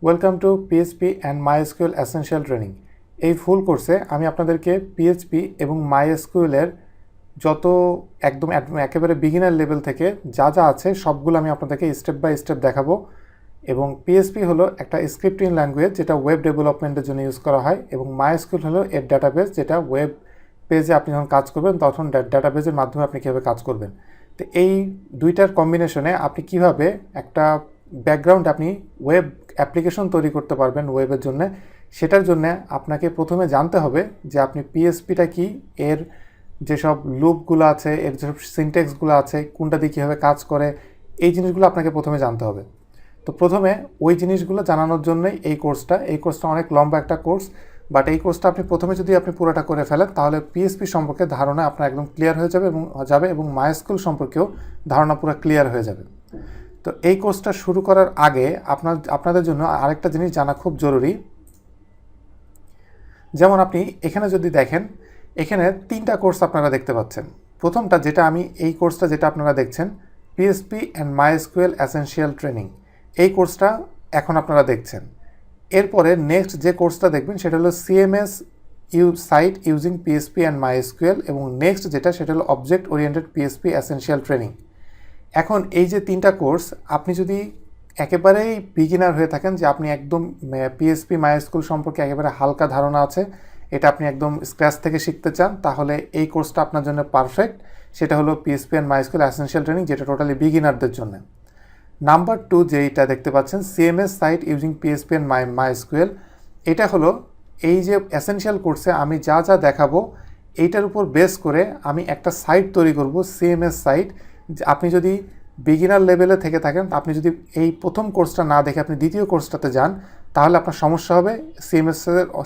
Welcome to PHP and MySQL essential training. এই ফুল কোর্সে আমি আপনাদেরকে পিএইচপি এবং মাইএসকিউএলের যত একেবারে বিগিনার লেভেল থেকে যা যা আছে সবগুলো আমি আপনাদেরকে স্টেপ বাই স্টেপ দেখাবো। এবং পিএইচপি হলো একটা স্ক্রিপ্টিং ল্যাঙ্গুয়েজ যেটা ওয়েব ডেভেলপমেন্টের জন্য ইউজ করা হয়, এবং মাইএসকিউএল হলো এর ডাটাবেস যেটা ওয়েব পেজে আপনি যখন কাজ করবেন তখন ডাটাবেসের মাধ্যমে আপনি কীভাবে কাজ করবেন। তো এই দুইটার কম্বিনেশনে আপনি কিভাবে একটা ব্যাকগ্রাউন্ড আপনি ওয়েব অ্যাপ্লিকেশন তৈরি করতে পারবেন ওয়েবের জন্য, সেটার জন্য আপনাকে প্রথমে জানতে হবে যে আপনি পিএইচপিটা কি, এর যেসব লুপগুলো আছে, এর যেসব সিনট্যাক্সগুলো আছে, কোনটা দিয়ে কীভাবে কাজ করে, এই জিনিসগুলো আপনাকে প্রথমে জানতে হবে। তো প্রথমে ওই জিনিসগুলো জানানোর জন্যই এই কোর্সটা অনেক লম্বা একটা কোর্স, বাট এই কোর্সটা আপনি প্রথমে যদি আপনি পুরোটা করে ফেলেন তাহলে পিএইচপি সম্পর্কে ধারণা আপনার একদম ক্লিয়ার হয়ে যাবে এবং মাইএসকিউএল সম্পর্কেও ধারণা পুরো ক্লিয়ার হয়ে যাবে। তো এই কোর্সটা শুরু করার আগে আপনাদের জন্য আরেকটা জিনিস জানা খুব জরুরি। যেমন আপনি এখানে যদি দেখেন, এখানে 3টা কোর্স আপনারা দেখতে পাচ্ছেন। প্রথমটা এই কোর্সটা যেটা আপনারা দেখছেন, PHP and MySQL essential training, এই কোর্সটা এখন আপনারা দেখছেন। এরপরে নেক্সট যে কোর্সটা দেখবেন সেটা হলো CMS site using PHP and MySQL, এবং নেক্সট সেটা হলো object oriented PHP essential training. এখন এই যে 3টা কোর্স, আপনি যদি একেবারেই বিগিনার হয়ে থাকেন, যে আপনি একদম পিএইচপি মাইএসকিউএল সম্পর্কে একেবারে হালকা ধারণা আছে, এটা আপনি একদম স্ক্র্যাচ থেকে শিখতে চান, তাহলে এই কোর্সটা আপনার জন্য পারফেক্ট। সেটা হলো PHP and MySQL essential training, যেটা টোটালি বিগিনারদের জন্য। নাম্বার 2 যেটা দেখতে পাচ্ছেন, CMS site using PHP and MySQL, এটা হলো এই যে এসেনশিয়াল কোর্সে আমি যা যা দেখাবো এইটার উপর বেস করে আমি একটা সাইট তৈরি করব, সিএমএস সাইট। আপনি যদি বিগিনার লেভেলে থেকে থাকেন, আপনি যদি এই প্রথম কোর্সটা না দেখে আপনি দ্বিতীয় কোর্সটাতে যান, তাহলে আপনার সমস্যা হবে।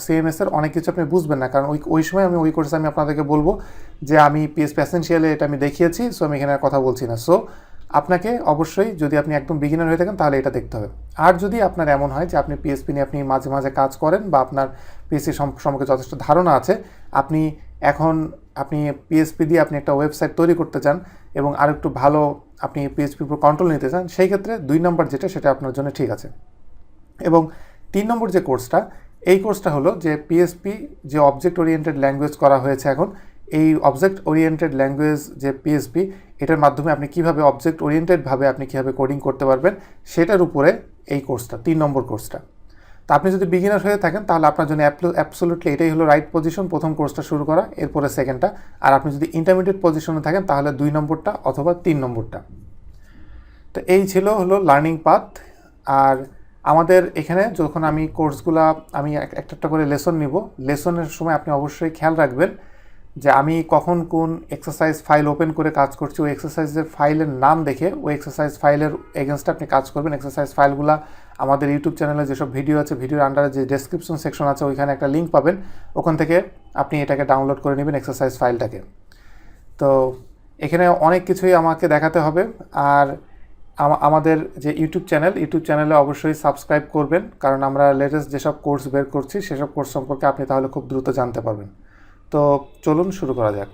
সিএমএসের অনেক কিছু আপনি বুঝবেন না, কারণ ওই সময় ওই কোর্সে আমি আপনাদেরকে বলবো যে আমি পিএইচপি এসেনশিয়ালে এটা আমি দেখিয়েছি, সো আমি এখানে কথা বলছি না। সো আপনাকে অবশ্যই, যদি আপনি একদম বিগিনার হয়ে থাকেন তাহলে এটা দেখতে হবে। আর যদি আপনার এমন হয় যে আপনি পিএইচপি নিয়ে আপনি মাঝে মাঝে কাজ করেন, বা আপনার পিএইচপি সম্পর্কে যথেষ্ট ধারণা আছে, আপনি পিএইচপি দিয়ে আপনি একটা ওয়েবসাইট তৈরি করতে চান এবং আর একটু ভালো আপনি পিএইচপির উপর কন্ট্রোল নিতে চান, সেই ক্ষেত্রে 2 নম্বর সেটা আপনার জন্য ঠিক আছে। এবং 3 নম্বর যে কোর্সটা, এই কোর্সটা হলো যে পিএইচপি যে অবজেক্ট ওরিয়েন্টেড ল্যাঙ্গুয়েজ করা হয়েছে এখন, এই অবজেক্ট ওরিয়েন্টেড ল্যাঙ্গুয়েজ যে পিএইচপি, এটার মাধ্যমে আপনি কীভাবে অবজেক্ট ওরিয়েন্টেডভাবে আপনি কীভাবে কোডিং করতে পারবেন, সেটার উপরে এই কোর্সটা, 3 নম্বর কোর্সটা। তা আপনি যদি বিগিনার হয়ে থাকেন তাহলে আপনার জন্য অ্যাবসোলুটলি এটাই হলো রাইট পজিশন, প্রথম কোর্সটা শুরু করা, এরপরে সেকেন্ডটা। আর আপনি যদি ইন্টারমিডিয়েট পজিশনে থাকেন তাহলে 2 নম্বরটা অথবা 3 নম্বরটা। তো এই হলো লার্নিং পাথ। আর আমাদের এখানে যখন আমি কোর্সগুলা আমি একটা করে লেসন নিব, লেসনের সময় আপনি অবশ্যই খেয়াল রাখবেন যে আমি কখন কোন এক্সারসাইজ ফাইল ওপেন করে কাজ করছি, ওই এক্সারসাইজের ফাইলের নাম দেখে ওই এক্সারসাইজ ফাইলের এগেনস্টে আপনি কাজ করবেন। এক্সারসাইজ ফাইলগুলো আমাদের ইউটিউব চ্যানেলে যেসব ভিডিও আছে, ভিডিওর আন্ডারে যে ডেসক্রিপশন সেকশন আছে, ওইখানে একটা লিঙ্ক পাবেন, ওখান থেকে আপনি এটাকে ডাউনলোড করে নেবেন, এক্সারসাইজ ফাইলটাকে। তো এখানে অনেক কিছুই আমাকে দেখাতে হবে। আর আমাদের যে ইউটিউব চ্যানেলে অবশ্যই সাবস্ক্রাইব করবেন, কারণ আমরা লেটেস্ট যেসব কোর্স বের করছি সেসব কোর্স সম্পর্কে আপনি তাহলে খুব দ্রুত জানতে পারবেন। তো চলুন শুরু করা যাক।